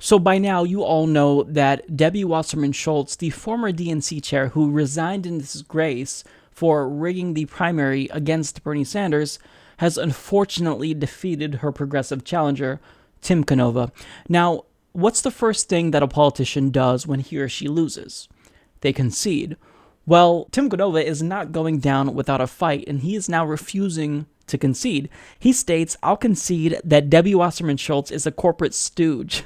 So by now, you all know that Debbie Wasserman Schultz, the former DNC chair who resigned in disgrace for rigging the primary against Bernie Sanders, has unfortunately defeated her progressive challenger, Tim Canova. Now, what's the first thing that a politician does when he or she loses? They concede. Well, Tim Canova is not going down without a fight, and he is now refusing to concede. He states, "I'll concede that Debbie Wasserman Schultz is a corporate stooge.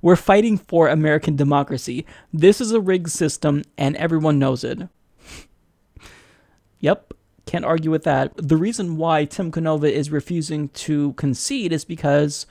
We're fighting for American democracy. This is a rigged system, and everyone knows it." Yep, can't argue with that. The reason why Tim Canova is refusing to concede is because,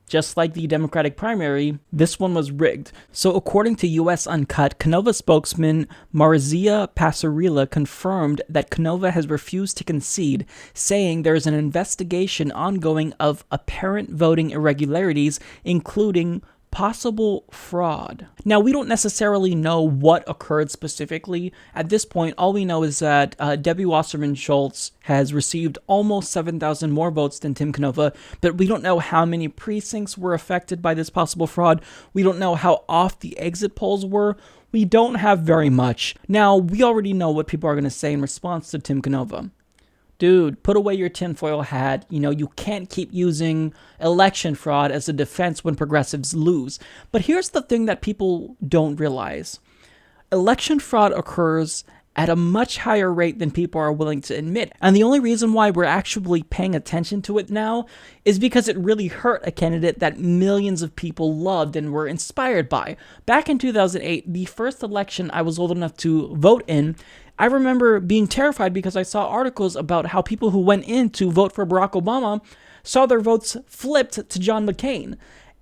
just like the Democratic primary, this one was rigged. So according to US Uncut, Canova spokesman Marzia Passarella confirmed that Canova has refused to concede, saying there is an investigation ongoing of apparent voting irregularities, including possible fraud. Now, we don't necessarily know what occurred specifically. At this point, all we know is that Debbie Wasserman Schultz has received almost 7,000 more votes than Tim Canova, but we don't know how many precincts were affected by this possible fraud. We don't know how off the exit polls were. We don't have very much. Now, we already know what people are going to say in response to Tim Canova. Dude, put away your tinfoil hat. You can't keep using election fraud as a defense when progressives lose. But here's the thing that people don't realize. Election fraud occurs at a much higher rate than people are willing to admit. And the only reason why we're actually paying attention to it now is because it really hurt a candidate that millions of people loved and were inspired by. Back in 2008, the first election I was old enough to vote in, I remember being terrified because I saw articles about how people who went in to vote for Barack Obama saw their votes flipped to John McCain.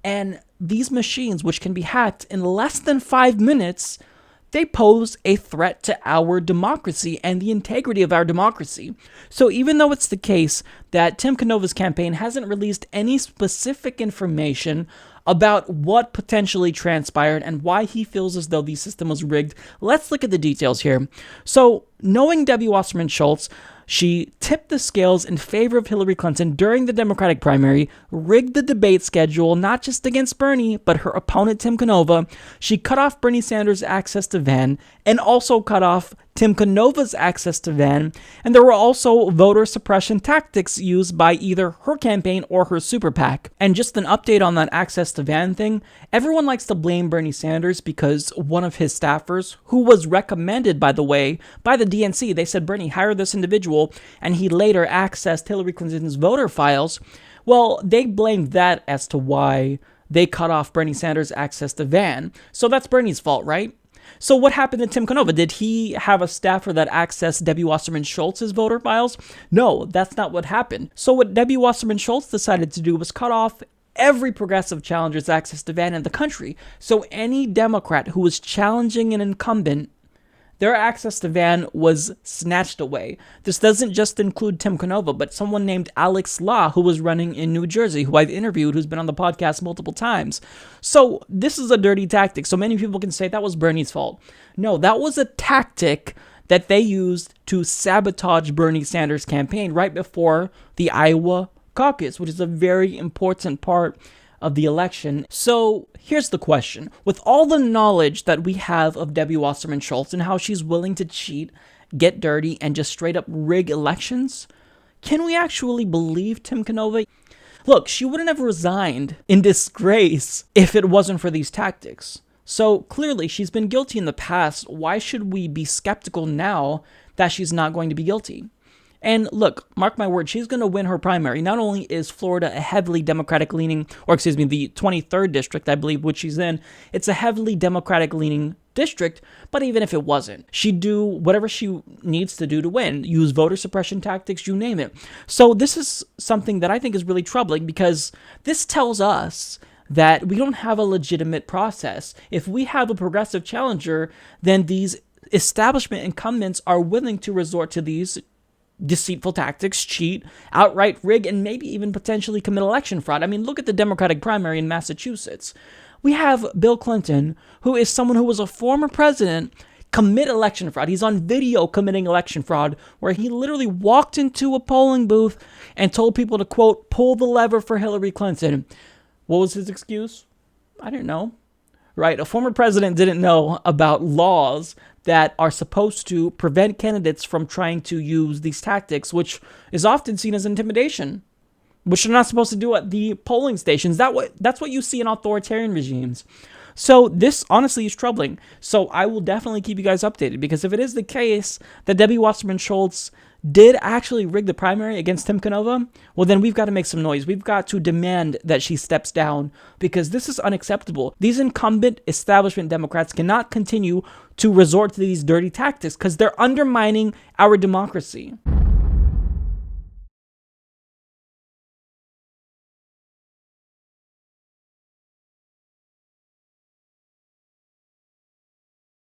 And these machines, which can be hacked in less than 5 minutes, they pose a threat to our democracy and the integrity of our democracy. So even though it's the case that Tim Canova's campaign hasn't released any specific information about what potentially transpired and why he feels as though the system was rigged, let's look at the details here. So, knowing Debbie Wasserman Schultz, she tipped the scales in favor of Hillary Clinton during the Democratic primary, rigged the debate schedule, not just against Bernie, but her opponent Tim Canova. She cut off Bernie Sanders' access to Van, and also cut off Tim Canova's access to Van, and there were also voter suppression tactics used by either her campaign or her super PAC. And just an update on that access to Van thing, everyone likes to blame Bernie Sanders because one of his staffers, who was recommended, by the way, by the DNC, they said, "Bernie, hire this individual," and he later accessed Hillary Clinton's voter files. Well, they blamed that as to why they cut off Bernie Sanders' access to Van. So that's Bernie's fault, right? So what happened to Tim Canova? Did he have a staffer that accessed Debbie Wasserman Schultz's voter files? No, that's not what happened. So what Debbie Wasserman Schultz decided to do was cut off every progressive challenger's access to Van in the country. So any Democrat who was challenging an incumbent, their access to Van was snatched away. This doesn't just include Tim Canova, but someone named Alex Law, who was running in New Jersey, who I've interviewed, who's been on the podcast multiple times. So this is a dirty tactic. So many people can say that was Bernie's fault. No, that was a tactic that they used to sabotage Bernie Sanders' campaign right before the Iowa caucus, which is a very important part of the election. So here's the question. With all the knowledge that we have of Debbie Wasserman Schultz and how she's willing to cheat, get dirty, and just straight up rig elections, can we actually believe Tim Canova? Look, she wouldn't have resigned in disgrace if it wasn't for these tactics. So clearly she's been guilty in the past. Why should we be skeptical now that she's not going to be guilty? And look, mark my word, she's going to win her primary. Not only is Florida a heavily Democratic-leaning, the 23rd district, I believe, which she's in, it's a heavily Democratic-leaning district, but even if it wasn't, she'd do whatever she needs to do to win. Use voter suppression tactics, you name it. So this is something that I think is really troubling because this tells us that we don't have a legitimate process. If we have a progressive challenger, then these establishment incumbents are willing to resort to these deceitful tactics, cheat, outright rig, and maybe even potentially commit election fraud. I mean, look at the Democratic primary in Massachusetts. We have Bill Clinton, who is someone who was a former president, commit election fraud. He's on video committing election fraud, where he literally walked into a polling booth and told people to, quote, pull the lever for Hillary Clinton. What was his excuse? I didn't know. Right? A former president didn't know about laws that are supposed to prevent candidates from trying to use these tactics, which is often seen as intimidation, which they're not supposed to do at the polling stations. That's what you see in authoritarian regimes. So this honestly is troubling. So I will definitely keep you guys updated, because if it is the case that Debbie Wasserman Schultz did actually rig the primary against Tim Canova, well, then we've got to make some noise. We've got to demand that she steps down, because this is unacceptable. These incumbent establishment Democrats cannot continue to resort to these dirty tactics, because they're undermining our democracy.